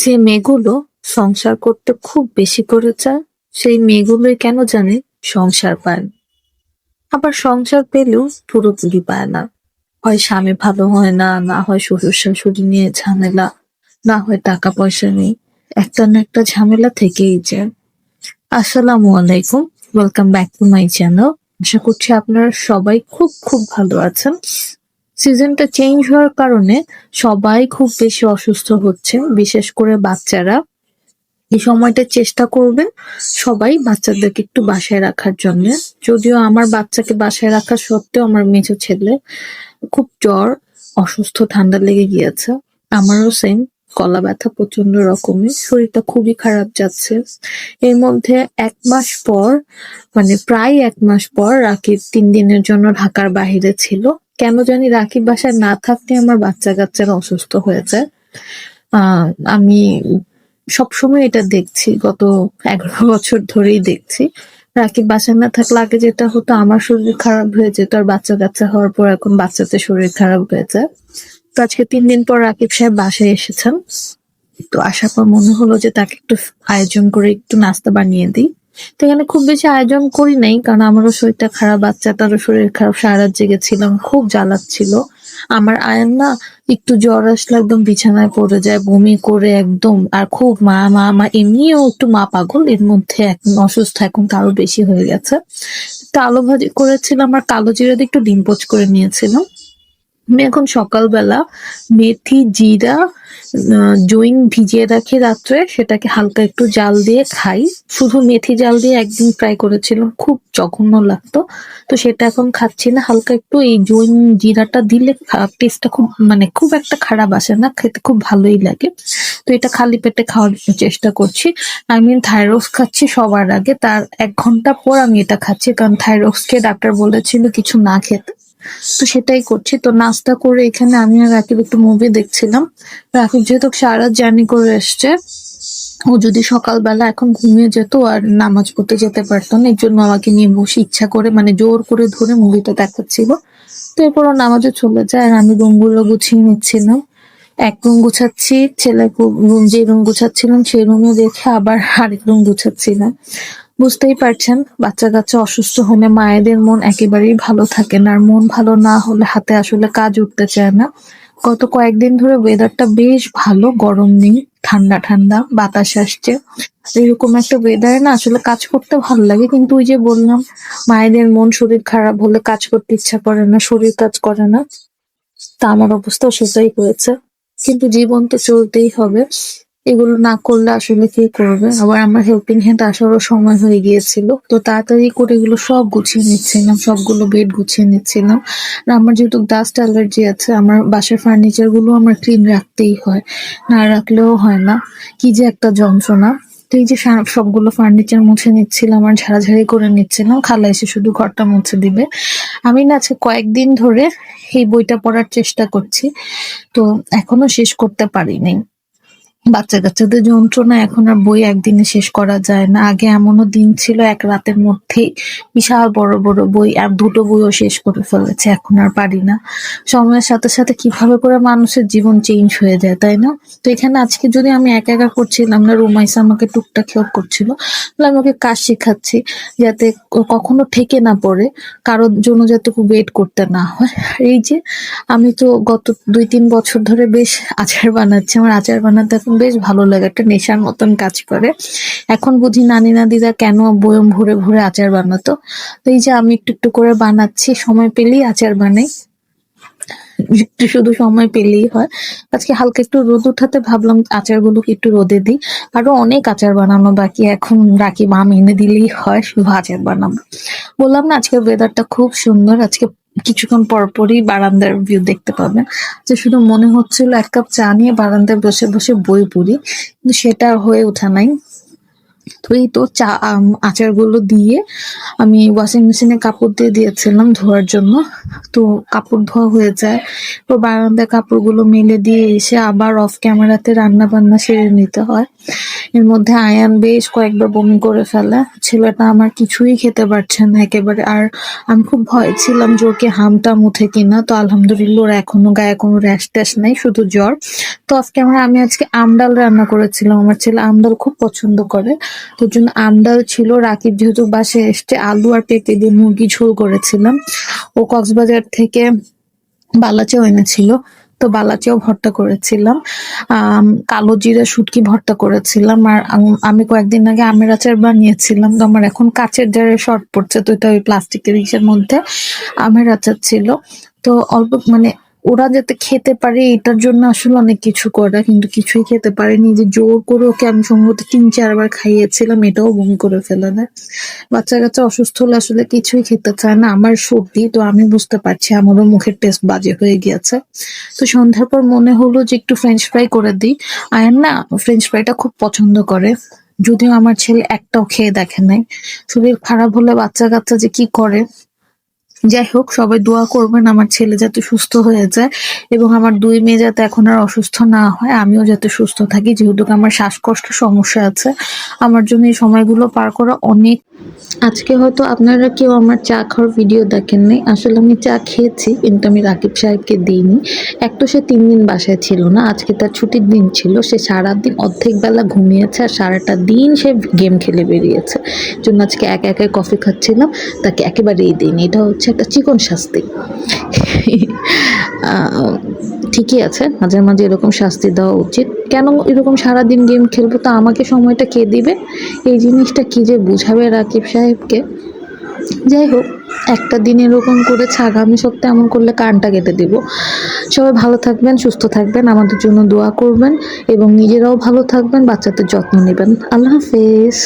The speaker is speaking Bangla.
যে মেয়েগুলো সংসার করতে খুব বেশি করে চায়, সেই মেয়েগুলোই কেন জানি সংসার পায় না। আবার সংসার পেলেও পুরোপুরি পায় না। হয় স্বামী ভালো হয় না, না হয় শ্বশুর শাশুড়ি নিয়ে ঝামেলা, না হয় টাকা পয়সা নেই। একটা না একটা ঝামেলা থেকেই যায়। আসসালামু আলাইকুম, welcome back to my channel. আশা করছি আপনারা সবাই খুব খুব ভালো আছেন। সিজনটা চেঞ্জ হওয়ার কারণে সবাই খুব বেশি অসুস্থ হচ্ছে, বিশেষ করে বাচ্চারা। এই সময়টা চেষ্টা করবেন সবাই বাচ্চাদেরকে একটু বাসায় রাখার জন্য। যদিও আমার বাচ্চাকে বাসায় রাখা সত্ত্বেও আমার মেজো ছেলে খুব জ্বর, অসুস্থ, ঠান্ডা লেগে গিয়েছে। আমারও সেম, গলা ব্যথা প্রচন্ড রকমের, শরীরটা খুবই খারাপ যাচ্ছে। এর মধ্যে 1 মাস পর, মানে প্রায় 1 মাস পর রাকিব 3 দিনের জন্য ঢাকার বাইরে ছিল। কেন জানি রাকিব বাসায় না থাকতে আমার বাচ্চা কাচ্চারা অসুস্থ হয়ে যায়। আমি সবসময় এটা দেখছি, গত 11 বছর ধরেই দেখছি। রাকিব বাসায় না থাকলে আগে যেটা হতো, আমার শরীর খারাপ হয়ে যেত, আর বাচ্চা কাচ্চা হওয়ার পর এখন বাচ্চাদের শরীর খারাপ হয়ে যায়। তো আজকে 3 দিন পর রাকিব সাহেব বাসায় এসেছেন। তো আসার পর মনে হলো যে তাকে একটু আয়োজন করে একটু নাস্তা বানিয়ে দিই। তো এখানে খুব বেশি আয়োজন করি নাই, কারণ আমারও শরীরটা খারাপ, বাচ্চাটারও শরীর খারাপ, সারা রাত জেগেছিলাম, খুব জ্বালাচ্ছিল। আমার আয়ান না একটু জ্বর আসলে একদম বিছানায় পড়ে যায়, বমি করে একদম, আর খুব মা মা মা, এমনিও একটু মা পাগল, এর মধ্যে এখন অসুস্থ, এখন তো আরো বেশি হয়ে গেছে। তো আলু ভাজি করেছিলাম আর কালো জিরা দিয়ে একটু ডিম পোচ করে নিয়েছিলাম। আমি এখন সকালবেলা মেথি, জিরা, জইন ভিজিয়ে রাখি রাত্রে, সেটাকে হালকা একটু জাল দিয়ে খাই। শুধু মেথি জাল দিয়ে একদিন ট্রাই করেছিলাম, খুব জঘন্য লাগতো। তো সেটা এখন খাচ্ছি না, হালকা একটু এই জইন জিরাটা দিলে টেস্টটা খুব, মানে খুব একটা খারাপ আসে না, খেতে খুব ভালোই লাগে। তো এটা খালি পেটে খাওয়ার চেষ্টা করছি। আমি থাইরক্স খাচ্ছি সবার আগে, তার 1 ঘন্টা পর আমি এটা খাচ্ছি, কারণ থাইরক্স কে ডাক্তার বলেছিল কিছু না খেতে। তো সেটাই করছি। তো নাস্তা করে এখানে আমি আর রাকিব একটু মুভি দেখছিলাম। রাকিব যেহেতু সারা জার্নি করে এসছে, ও যদি সকালবেলা এখন ঘুমিয়ে যেত আর নামাজ পড়তে যেতে পারতো না, এই জন্য আমাকে নিয়ে বসে ইচ্ছা করে, মানে জোর করে ধরে মুভিটা দেখাচ্ছিল। তো এরপর ও নামাজে চলে যায় আর আমি রুমগুলো গুছিয়ে নিচ্ছিলাম। এক রুম গুছাচ্ছি, ছেলে রুম, যে রুম গুছাচ্ছিলাম সেই রুমে দেখে আবার আরেক রুম গুছাচ্ছিলাম। বুঝতেই পারছেন, বাচ্চা কাচ্চা অসুস্থ হলে মায়েদের মন একেবারেই ভালো থাকে না, আর মন ভালো না হলে হাতে আসলে কাজ উঠতে চায় না। গত কয়েকদিন ধরে ওয়েদারটা বেশ ভালো, গরম নেই, ঠান্ডা ঠান্ডা বাতাস আসছে। এরকম একটা ওয়েদারে না আসলে কাজ করতে ভালো লাগে, কিন্তু ওই যে বললাম, মায়েদের মন শরীর খারাপ হলে কাজ করতে ইচ্ছা করে না, শরীর কাজ করে না। তা আমার অবস্থাও সেটাই হয়েছে। কিন্তু জীবন তো চলতেই হবে, এগুলো না করলে আসলে কে করবে। আবার আমার হেল্পিং হ্যান্ড আসারও সময় হয়ে গিয়েছিল, তো তাড়াতাড়ি করে এগুলো সব গুছিয়ে নিচ্ছিলাম, সবগুলো বেড গুছিয়ে নিচ্ছিলাম। আর আমার যেহেতু ডাস্ট অ্যালার্জি আছে, আমার বাসার ফার্নিচার গুলো আমার ক্লিন রাখতেই হয়, না রাখলেও হয় না। কি যে একটা যন্ত্রণা। তো এই যে সবগুলো ফার্নিচার মুছে নিচ্ছিলাম আর ঝাড়াঝাড়ি করে নিচ্ছিলাম, খালা এসে শুধু ঘরটা মুছে দিবে। আমি না আজকে কয়েকদিন ধরে এই বইটা পড়ার চেষ্টা করছি, তো এখনো শেষ করতে পারিনি। বাচ্চা কাচ্চাদের যন্ত্রণা, এখন আর বই একদিনে শেষ করা যায় না। আগে এমনও দিন ছিল এক রাতের মধ্যেই বিশাল বড় বড় বই, আর দুটো বইও শেষ করে ফেলেছে, এখন আর পারি না। সময়ের সাথে সাথে কিভাবে করে মানুষের জীবন চেঞ্জ হয়ে যায়, তাই না? তো এখানে আজকে যদি আমি একা একা করছিলাম না, রুমাইসা আমাকে টুকটাক হেল্প করছিল, তাহলে আমি ওকে কাজ শেখাচ্ছি, যাতে কখনো ঠেকে না পড়ে, কারোর জন্য যাতে ওয়েট করতে না হয়। আর এই যে আমি তো গত 2-3 বছর ধরে বেশ আচার বানাচ্ছি, আমার আচার বানাতে এখন বেশ ভালো লাগে, একটা নেশার মতন কাজ করে। এখন বুঝি নানি নাদিরা কেন বয়ম ভরে ভরে আচার বানাতো। তো এই যে আমি একটু একটু করে বানাচ্ছি, সময় পেলেই আচার বানাই, একটু শুধু সময় পেলেই হয়। আজকে হালকা একটু রোদ উঠাতে ভাবলাম আচারগুলোকে একটু রোদে দিই। আরো অনেক আচার বানানো বাকি, এখন রাকিব আম এনে দিলেই হয়, শুধু আচার বানাবো। বললাম না আজকে ওয়েদারটা খুব সুন্দর, আজকে কিছুক্ষণ পর পরই বারান্দার ভিউ দেখতে পাবেন। যে শুধু মনে হচ্ছিল 1 কাপ চা নিয়ে বারান্দায় বসে বসে বই পড়ি, কিন্তু সেটা আর হয়ে ওঠা নাই। তো এই তো আচারগুলো দিয়ে আমি ওয়াশিং মেশিনে কাপড় দিয়ে দিয়েছিলাম ধোয়ার জন্য। তো কাপড় ধোয়া হয়ে যায়, তো বারান্দায় কাপড়গুলো মেলে দিয়ে এসে আবার অফ ক্যামেরাতে রান্না বান্না সেরে নিতে হয়। এর মধ্যে আয়ান বেশ কয়েকবার বমি করে ফেলে। ছেলেটা আমার কিছুই খেতে পারছে না একেবারে। আর আমি খুব ভয়ে ছিলাম যে ওকে হাম-টাম উঠে কিনা। তো আলহামদুলিল্লাহ ওর এখনো গায়ে কোনো র‍্যাশ-ট্যাশ নাই, শুধু জ্বর। তো অফ ক্যামেরা আমি আজকে আমডাল রান্না করেছিলাম। আমার ছেলে আমডাল খুব পছন্দ করে। তো ওর জন্য আমডাল ছিল। রাকিব যেহেতু বাসায় এসছে, আলু আর পেঁপে দিয়ে মুরগি ঝোল করেছিলাম। ও কক্সবাজার থেকে বালাচাও এনেছিল, তো বালাচাও ভর্তা করেছিলাম। কালো জিরা শুটকি ভর্তা করেছিলাম। আর আমি কয়েকদিন আগে আমের আচার বানিয়েছিলাম। তো আমার এখন কাঁচের জারে শর্ট পড়ছে, তো এটা ওই প্লাস্টিকের ইসের মধ্যে আমের আচার ছিল। তো অল্প মানে ওরা যাতে খেতে পারে এটার জন্য আসলে অনেক কিছু করা, কিন্তু কিছুই খেতে পারেনি। যে জোর করে ওকে আমি সম্ভবত ৩-৪ বার খাইয়েছিলাম, এটাও বমি করে ফেলে দেয়। বাচ্চা-কাচ্চা অসুস্থ হলে আসলে কিছুই খেতে চায় না। আমার সর্দি, তো আমি বুঝতে পারছি আমারও মুখের টেস্ট বাজে হয়ে গিয়েছে। তো সন্ধ্যার পর মনে হলো যে একটু ফ্রেঞ্চ ফ্রাই করে দিই। আয়ান না ফ্রেঞ্চ ফ্রাইটা খুব পছন্দ করে। যদিও আমার ছেলে একটাও খেয়ে দেখে নাই। শরীর খারাপ হলে বাচ্চা-কাচ্চা যে কি করে। যাই হোক, সবাই দোয়া করবেন আমার ছেলে যাতে সুস্থ হয়ে যায় এবং আমার ২ মেয়ে যাতে এখন আর অসুস্থ না হয়, আমিও যাতে সুস্থ থাকি। যেহেতু আমার শ্বাসকষ্টের সমস্যা আছে, আমার জন্য এই সময়গুলো পার করা অনেক। আজকে হয়তো আপনারা কেউ আমার চা খাওয়ার ভিডিও দেখেন নাই। আসলে আমি চা খেয়েছি, কিন্তু আমি রাকিব সাহেবকে দিইনি। এক তো সে ৩ দিন বাসায় ছিল না, আজকে তার ছুটির দিন ছিল। সে সারাদিন অর্ধেক বেলা ঘুমিয়েছে আর সারাটা দিন সে গেম খেলে বেরিয়েছে। জন্য আজকে একা একাই কফি খাচ্ছিলাম, তাকে একেবারেই দিইনি। এটা হচ্ছে একটা চিকন শাস্তি। ঠিকই আছে, মাঝে মাঝে এরকম শাস্তি দেওয়া উচিত। কেন এরকম সারাদিন গেম খেলবো, তো আমাকে সময়টা কে দিবে? এই জিনিসটা কি যে বুঝাবে রাকিব সাহেবকে। যাই হোক, একটা দিন এরকম করেছে, আগামী সপ্তাহে এমন করলে কানটা কেটে দিব। সবাই ভালো থাকবেন, সুস্থ থাকবেন, আমাদের জন্য দোয়া করবেন এবং নিজেরাও ভালো থাকবেন, বাচ্চাদের যত্ন নেবেন। আল্লাহ হাফেজ।